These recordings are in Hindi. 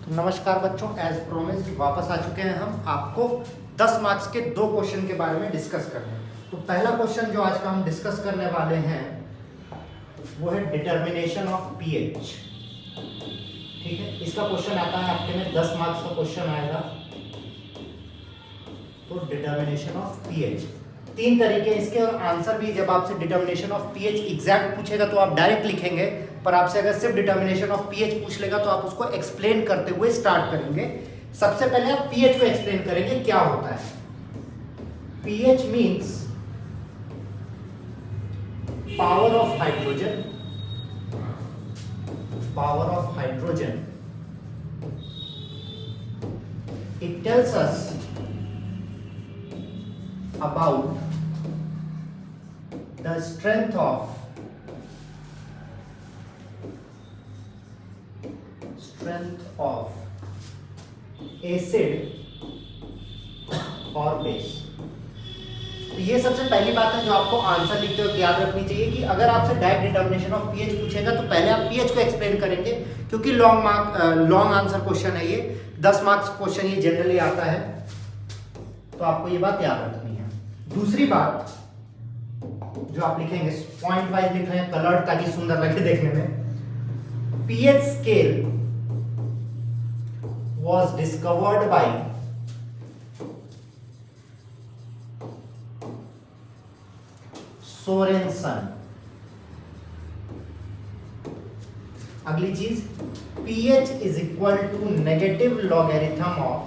नमस्कार बच्चों, एज प्रोमिस्ड वापस आ चुके हैं हम आपको 10 मार्क्स के दो क्वेश्चन के बारे में डिस्कस करने। तो पहला क्वेश्चन जो आज का हम डिस्कस करने वाले हैं वो है डिटर्मिनेशन ऑफ पीएच। ठीक है, इसका क्वेश्चन आता है आपके में 10 मार्क्स का क्वेश्चन आएगा। तो डिटर्मिनेशन ऑफ पीएच तीन तरीके इसके, और आंसर भी जब आपसे डिटर्मिनेशन ऑफ पीएच एग्जैक्ट पूछेगा तो आप डायरेक्ट लिखेंगे, पर आपसे अगर सिर्फ डिटर्मिनेशन ऑफ पीएच पूछ लेगा तो आप उसको एक्सप्लेन करते हुए स्टार्ट करेंगे। सबसे पहले आप पीएच को एक्सप्लेन करेंगे क्या होता है। PH means power of hydrogen, power of hydrogen. It tells us about the strength of acid और बेस। तो ये सबसे पहली बात है जो आपको आंसर लिखते वक्त याद रखनी चाहिए कि अगर आपसे डायरेक्ट डिटर्मिनेशन ऑफ पीएच पूछेगा तो पहले आप पीएच को एक्सप्लेन करेंगे, क्योंकि लॉन्ग आंसर क्वेश्चन है ये, 10 मार्क्स क्वेश्चन ये जनरली आता है, तो आपको ये बात याद रखनी है। दूसरी बात जो आप लिखेंगे, पॉइंट वाइज लिख रहे हैं कलर्ड ताकि सुंदर लगे देखने में। PH scale was discovered by Sorensen. अगली चीज, pH is equal to negative logarithm of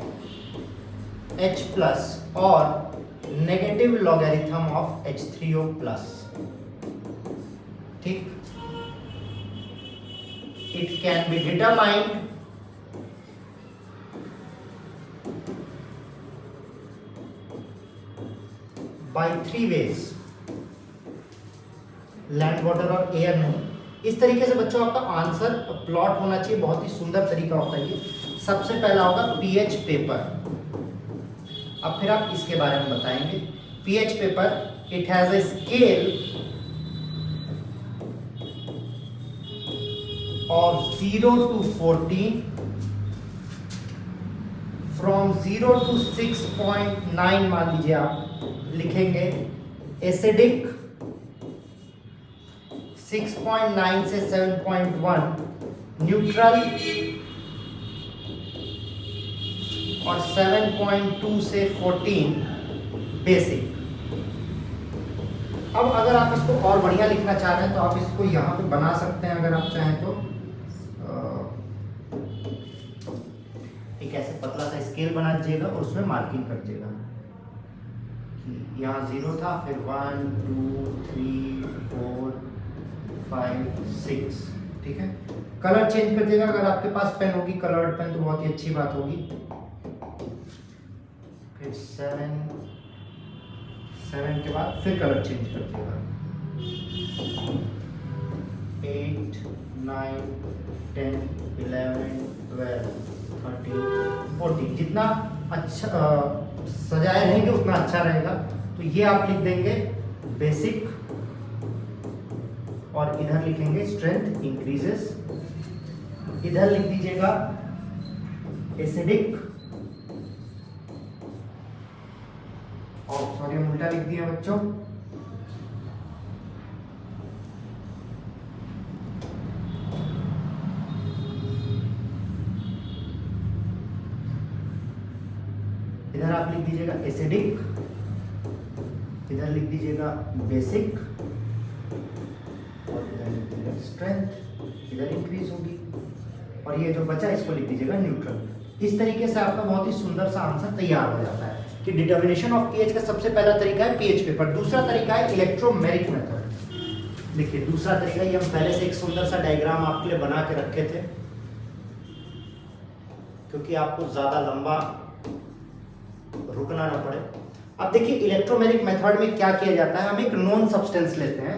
H plus और negative logarithm of H3O plus. ठीक, it can be determined by 3 ways, land, water और एयर नहीं। इस तरीके से बच्चों आपका आंसर प्लॉट होना चाहिए, बहुत ही सुंदर तरीका होता है ये। सबसे पहला होगा पीएच पेपर। अब फिर आप इसके बारे में बताएंगे। PH paper, it has a scale of 0 to 14, from 0 to 6.9 मान लीजिए आप लिखेंगे। एसिडिक 6.9 से 7.1, न्यूट्रल और 7.2 से 14 बेसिक। अब अगर आप इसको और बढ़िया लिखना चाह रहे हैं तो आप इसको यहाँ पे बना सकते हैं, अगर आप चाहें तो एक ऐसे पतला सा स्केल बना दीजिएगा और उसमें मार्किंग कर दीजिएगा। यहाँ 0 था, फिर 1 2 3 4 5 6। ठीक है, कलर चेंज कर दीजिएगा। अगर आपके पास पेन होगी, कलर्ड पेन, तो बहुत ही अच्छी बात होगी। फिर 7 के बाद फिर कलर चेंज कर दीजिएगा। 8 9 10 11 12 13 14। जितना अच्छा सजाए रहेंगे उतना अच्छा रहेगा। तो ये आप लिख देंगे बेसिक, और इधर लिखेंगे स्ट्रेंथ इंक्रीजेस। इधर लिख दीजिएगा एसिडिक, और सॉरी हम उल्टा लिख दिया बच्चों। इधर आप लिख दीजिएगा एसिडिक, इधर लिख दीजिएगा बेसिक, और इधर लिख दीजिएगा स्ट्रेंथ। इधर इंक्रीज होगी, और ये जो बचा इसको लिख दीजिएगा न्यूट्रल। इस तरीके से आपका बहुत ही सुंदर सा आंसर तैयार हो जाता है कि डिटर्मिनेशन ऑफ पीएच का सबसे पहला तरीका है पीएच पेपर। दूसरा तरीका है इलेक्ट्रोमेरिक मेथड। देखिए दूसरा तरीका, ये हम पहले से एक सुंदर सा डायग्राम आपके लिए बना के रखे थे, क्योंकि आपको ज्यादा लंबा रुकना ना पड़े। अब देखिए इलेक्ट्रोमेरिक मेथड में क्या किया जाता है, हम एक नॉन सब्सटेंस लेते हैं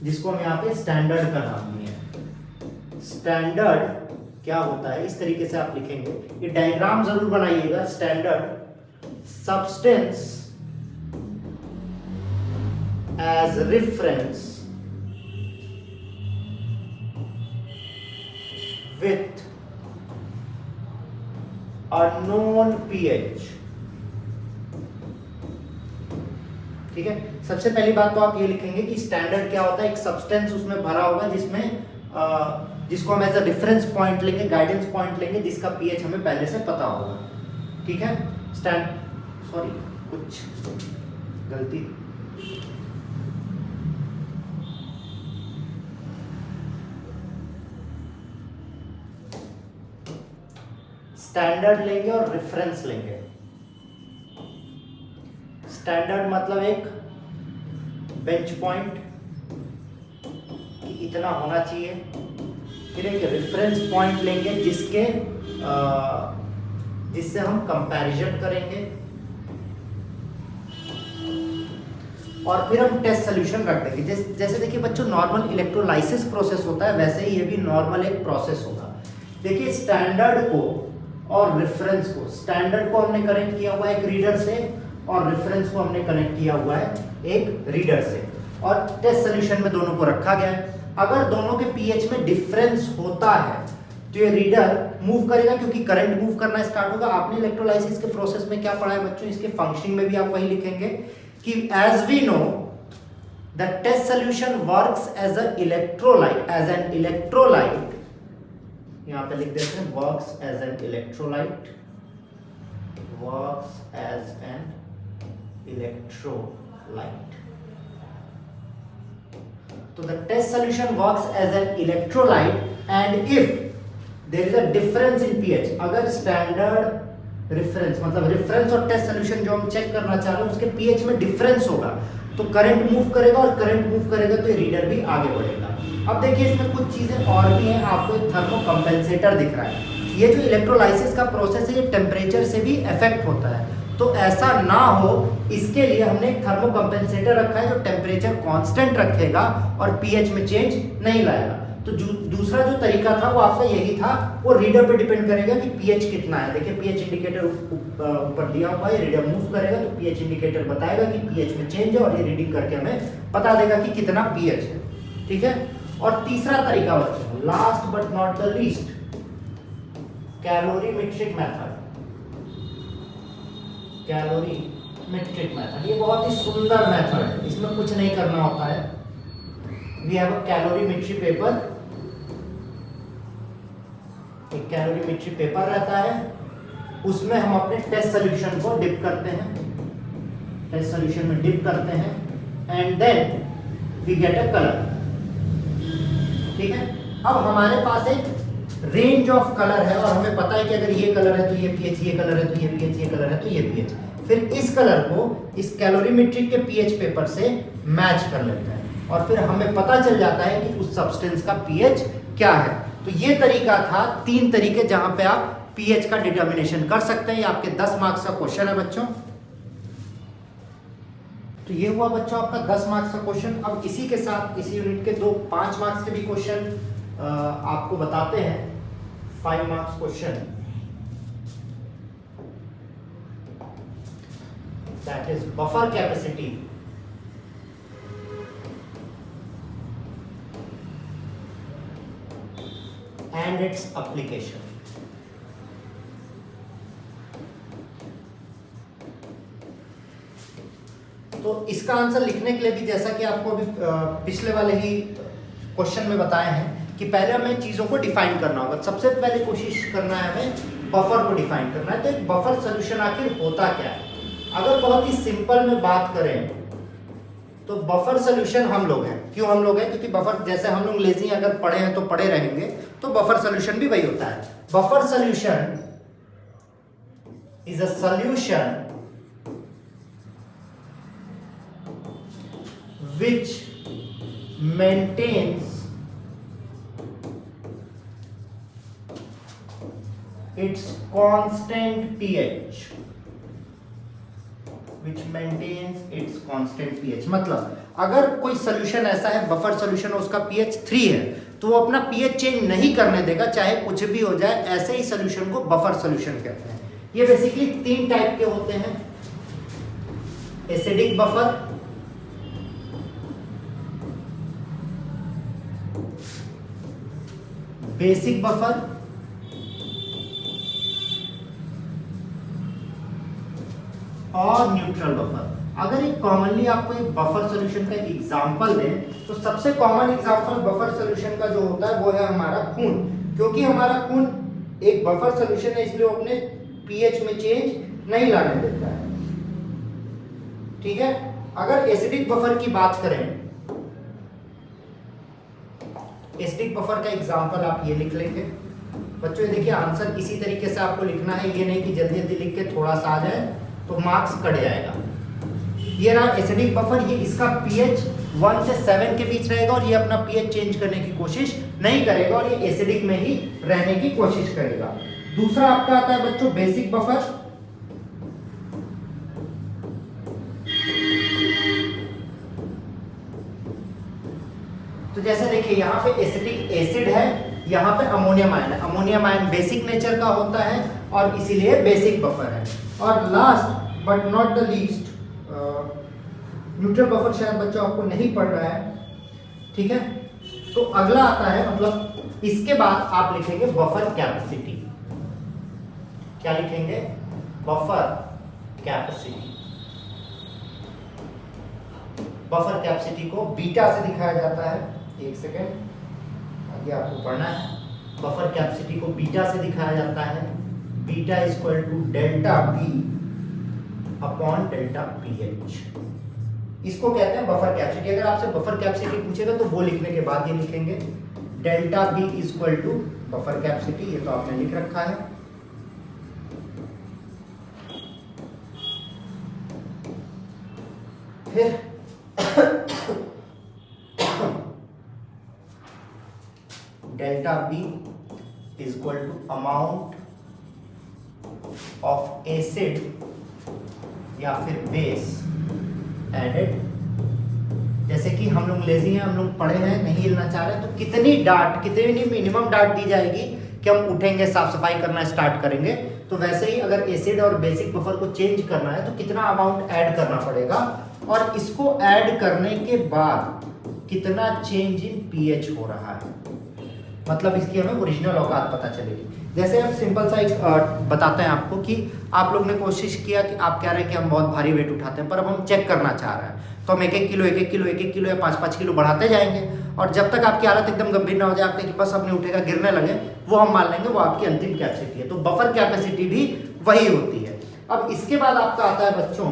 जिसको हम यहाँ पे स्टैंडर्ड का नाम दिए हैं। स्टैंडर्ड क्या होता है, इस तरीके से आप लिखेंगे, ये डायग्राम जरूर बनाइएगा। Standard substance as reference with unknown pH. ठीक है, सबसे पहली बात तो आप ये लिखेंगे कि स्टैंडर्ड क्या होता है, एक सब्सटेंस उसमें भरा होगा जिसमें जिसको हम एज अ रेफरेंस पॉइंट लेंगे, गाइडेंस पॉइंट लेंगे, जिसका पीएच हमें पहले से पता होगा। ठीक है, सॉरी कुछ गलती, स्टैंडर्ड लेंगे और रेफरेंस लेंगे। स्टैंडर्ड मतलब एक बेंच पॉइंट कि इतना होना चाहिए, फिर एक रेफरेंस पॉइंट लेंगे जिससे हम कंपैरिजन करेंगे, और फिर हम टेस्ट सोल्यूशन रख देंगे। जैसे देखिए बच्चों, नॉर्मल इलेक्ट्रोलाइसिस प्रोसेस होता है, वैसे ही ये भी नॉर्मल एक प्रोसेस होगा। देखिए स्टैंडर्ड को और रेफरेंस को, स्टैंडर्ड को हमने कनेक्ट किया हुआ है एक रीडर से, और रेफरेंस को हमने कनेक्ट किया हुआ है एक रीडर से, और टेस्ट सोल्यूशन में दोनों को रखा गया है। अगर दोनों के पीएच में डिफरेंस होता है तो ये रीडर मूव करेगा, क्योंकि करंट मूव करना स्टार्ट होगा। आपने इलेक्ट्रोलाइसिस के प्रोसेस में क्या पढ़ा है बच्चों, इसके फंक्शनिंग में भी आप वही लिखेंगे कि as we know the test solution works as an electrolyte, यहां पे लिख देते हैं works as an electrolyte, works as an electrolyte. तो the test solution works as an electrolyte, and if there is a difference in pH, अगर स्टैंडर्ड रेफरेंस मतलब रेफरेंस और टेस्ट सोल्यूशन जो हम चेक करना चाह रहे हैं उसके पीएच में डिफरेंस होगा तो करंट मूव करेगा, और करंट मूव करेगा तो ये रीडर भी आगे बढ़ेगा। अब देखिए इसमें कुछ चीजें और भी हैं, आपको एक थर्मो कंपेंसेटर दिख रहा है। ये जो इलेक्ट्रोलाइसिस का प्रोसेस है ये टेम्परेचर से भी अफेक्ट होता है, तो ऐसा ना हो इसके लिए हमने एक थर्मो कंपेंसेटर रखा है जो टेम्परेचर कांस्टेंट रखेगा और पीएच में चेंज नहीं लाएगा। तो दूसरा जो तरीका था वो आपका यही था, वो रीडर पे डिपेंड करेगा कि पीएच कितना है। देखिए पीएच इंडिकेटर ऊपर दिया हुआ है, रीडर मूव करेगा तो पीएच इंडिकेटर बताएगा कि पीएच में चेंज है, और ये रीडिंग करके हमें बता देगा कि कितना पीएच है। ठीक है, और तीसरा तरीका बच्चों, last but not the least, calorimetric method. Calorimetric method ये बहुत ही सुंदर मेथड है, इसमें कुछ नहीं करना होता है। We have a calorimetry paper, एक कैलोरीमेट्री पेपर रहता है, उसमें हम अपने टेस्ट सोल्यूशन को डिप करते हैं, टेस्ट सोल्यूशन में डिप करते हैं, and then we get a colour. ठीक है, अब हमारे पास एक रेंज ऑफ कलर है, और हमें पता है कि अगर ये कलर है तो ये पीएच, ये कलर है तो ये पीएच, ये कलर है तो ये पीएच। फिर इस कलर को इस कैलोरीमेट्रिक के पीएच पेपर से मैच कर लेते हैं, और फिर हमें पता चल जाता है कि उस सब्सटेंस का पीएच क्या है। तो ये तरीका था, 3 तरीके जहां पे आप पीएच का डिटर्मिनेशन कर सकते हैं। ये आपके 10 मार्क्स का क्वेश्चन है बच्चों। तो ये हुआ बच्चों आपका 10 मार्क्स का क्वेश्चन। अब इसी के साथ इसी यूनिट के 5 मार्क्स के भी क्वेश्चन आपको बताते हैं। 5 marks question, that is buffer capacity and its application। तो इसका आंसर लिखने के लिए भी जैसा कि आपको अभी पिछले वाले ही क्वेश्चन में बताए हैं कि पहले हमें चीज़ों को डिफाइन करना होगा। सबसे पहले कोशिश करना है हमें बफर को डिफाइन करना है। तो एक बफर सोल्यूशन आखिर होता क्या है? अगर बहुत ही सिंपल में बात करें तो बफर सोल्यूशन हम लोग हैं। क्यों हम लोग हैं? क्योंकि बफर, जैसे हम लोग लेजी अगर पढ़े हैं तो पढ़े रहेंगे, तो बफर सोल्यूशन भी वही होता है। Buffer solution is a solution which maintains its constant pH, which maintains its constant pH। मतलब अगर कोई सोल्यूशन ऐसा है, बफर सोल्यूशन, उसका pH 3 है, तो वो अपना pH चेंज नहीं करने देगा चाहे कुछ भी हो जाए। ऐसे ही सोल्यूशन को बफर सोल्यूशन कहते हैं। ये बेसिकली 3 टाइप के होते हैं: एसिडिक बफर, बेसिक बफर और न्यूट्रल बफर। अगर एक कॉमनली आपको एक बफर सॉल्यूशन का एग्जांपल दें तो सबसे कॉमन एग्जांपल बफर सॉल्यूशन का जो होता है वो है हमारा खून, क्योंकि हमारा खून एक बफर सॉल्यूशन है इसलिए वो अपने पीएच में चेंज नहीं लाने देता है। ठीक है, अगर एसिडिक बफर की बात करें, एसिडिक बफर का एग्जांपल आप ये लिख लेंगे बच्चों। ये देखिए आंसर इसी तरीके से आपको लिखना है, ये नहीं कि जल्दी जल्दी लिख के थोड़ा सा आ जाए तो मार्क्स कट जाएगा। ये रहा एसिडिक बफर, ये इसका पीएच 1 से 7 के बीच रहेगा और ये अपना पीएच चेंज करने की कोशिश नहीं करेगा और ये एसिडिक में ही रहने की कोशिश करेगा। दूसरा आपका आता है बच्चों बेसिक बफर। तो जैसे देखिए यहाँ पे एसिटिक एसिड है, यहाँ पे अमोनियम आयन है। अमोनियम आयन बेसिक नेचर का होता है और इसीलिए बेसिक बफर है। और last but not the least neutral buffer शायद बच्चों आपको नहीं पढ़ रहा है, ठीक है। तो अगला आता है, मतलब इसके बाद आप लिखेंगे बफर कैपेसिटी। क्या लिखेंगे? Buffer capacity. बफर कैपेसिटी को बीटा से दिखाया जाता है। एक सेकेंड आगे आपको पढ़ना है। बफर कैपेसिटी को बीटा से दिखाया जाता है। Beta is equal to delta B upon delta pH. इसको कहते हैं बफर कैपेसिटी। अगर आपसे बफर कैपेसिटी पूछेगा तो वो लिखने के बाद ये लिखेंगे delta B is equal to buffer capacity. ये तो आपने लिख रखा है। फिर delta B is equal to amount of acid या फिर बेस एडेड। जैसे कि हम लोग लेजी हैं, हम लोग पढ़े हैं, नहीं हिलना चाह रहे, तो कितनी डांट, कितनी मिनिमम डांट दी जाएगी कि हम उठेंगे, साफ सफाई करना स्टार्ट करेंगे। तो वैसे ही अगर एसिड और बेसिक बफर को चेंज करना है तो कितना अमाउंट ऐड करना पड़ेगा और इसको ऐड करने के बाद कितना चेंज इन पीएच हो रहा है, मतलब इसकी हमें ओरिजिनल औकात पता चलेगी। जैसे हम सिंपल सा एक बताते हैं आपको कि आप लोग ने कोशिश किया कि आप कह रहे हैं कि हम बहुत भारी वेट उठाते हैं, पर अब हम चेक करना चाह रहे हैं तो हम 1-1 किलो 1-1 किलो 1-1 किलो या 5-5 किलो बढ़ाते जाएंगे और जब तक आपकी हालत एकदम गंभीर ना हो जाए, आपके कि बस अब नहीं उठेगा, गिरने लगे, वो हम मान लेंगे वो आपकी अंतिम कैपेसिटी है। तो बफर कैपेसिटी भी वही होती है। अब इसके बाद आपका आता है बच्चों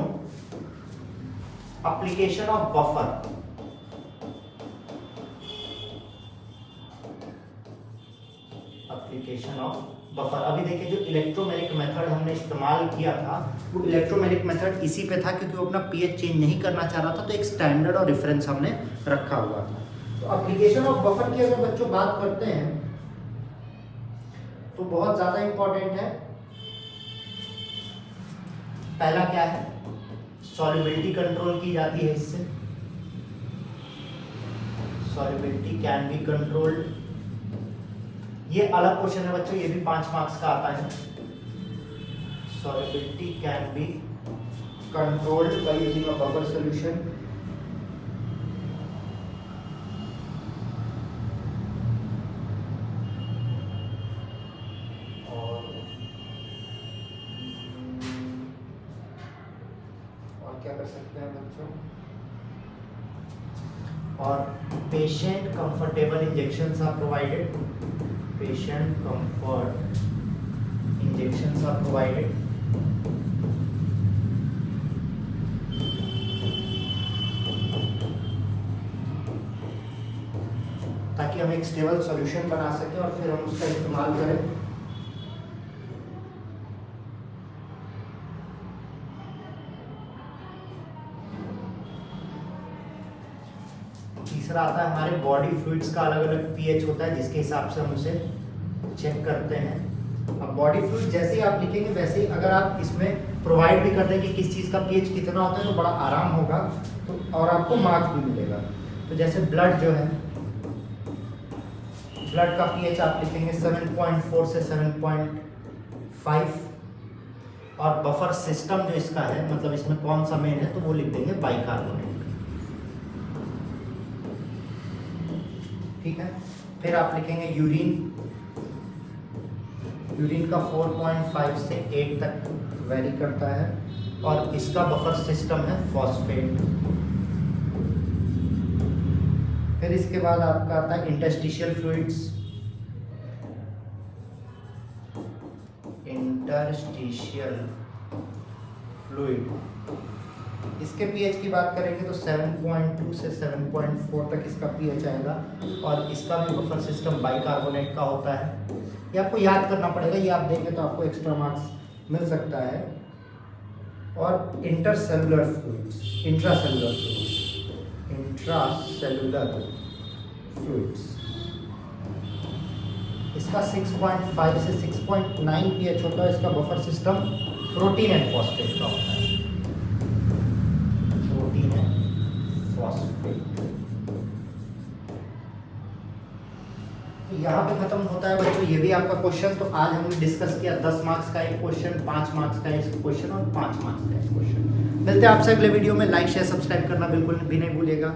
application of buffer. Application of buffer. अभी देखिए जो इलेक्ट्रोमेरिक मेथड हमने इस्तेमाल किया था वो इलेक्ट्रोमेरिक मेथड इसी पे था, क्योंकि वो अपना पीएच चेंज नहीं करना चाह रहा था, तो एक स्टैंडर्ड और रेफरेंस हमने रखा हुआ था। तो एप्लीकेशन ऑफ बफर की अगर बच्चों बात करते हैं तो बहुत ज्यादा इंपॉर्टेंट है। पहला क्या है? सॉल्युबिलिटी कंट्रोल की जाती है इससे। Solubility can be controlled. ये अलग क्वेश्चन है बच्चों, ये भी 5 मार्क्स का आता है। Solubility can be controlled by using a buffer solution. और क्या कर सकते हैं बच्चों? और patient comfortable injections are provided. Patient comfort injections are provided. ताकि हम एक स्टेबल सॉल्यूशन बना सकें और फिर हम उसका इस्तेमाल करें। तीसरा आता है हमारे बॉडी फ्लूइड्स का अलग अलग पीएच होता है, जिसके हिसाब से हम उसे चेक करते हैं। अब बॉडी फ्लूइड जैसे ही आप लिखेंगे वैसे ही अगर आप इसमें प्रोवाइड भी कर दें कि किस चीज़ का पीएच कितना होता है तो बड़ा आराम होगा, तो और आपको मार्क्स भी मिलेगा। तो जैसे ब्लड जो है, ब्लड का पीएच आप लिखेंगे 7.4 से 7.5 और बफर सिस्टम जो इसका है, मतलब इसमें कौन सा मेन है, तो वो लिख देंगे बाइकार्बोनेट। ठीक है। फिर आप लिखेंगे यूरिन। यूरिन का 4.5 से 8 तक वेरी करता है और इसका बफर सिस्टम है फॉस्फेट। फिर इसके बाद आपका आता है इंटरस्टिशियल फ्लूइड्स। इंटरस्टिशियल फ्लूइड, इसके पीएच की बात करेंगे तो 7.2 से 7.4 तक इसका पीएच आएगा और इसका भी बफर सिस्टम बाइकार्बोनेट का होता है। ये आपको याद करना पड़ेगा, ये आप देंगे तो आपको एक्स्ट्रा मार्क्स मिल सकता है। और इंटरसेलुलर फ्लूइड्स, इंट्रासेलुलर फ्लूइड्स, इसका 6.5 से 6.9 पीएच होता है। इसका buffer system protein and phosphate का होता है। Protein and phosphate. तो यहाँ पे खत्म होता है बच्चों ये भी आपका क्वेश्चन। तो आज हमने डिस्कस किया 10 मार्क्स का एक क्वेश्चन, 5 मार्क्स का एक क्वेश्चन और 5 मार्क्स का एक क्वेश्चन। मिलते हैं आपसे अगले वीडियो में। लाइक शेयर सब्सक्राइब करना बिल्कुल भी नहीं भूलिएगा।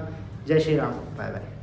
जय श्री राम, बाय बाय।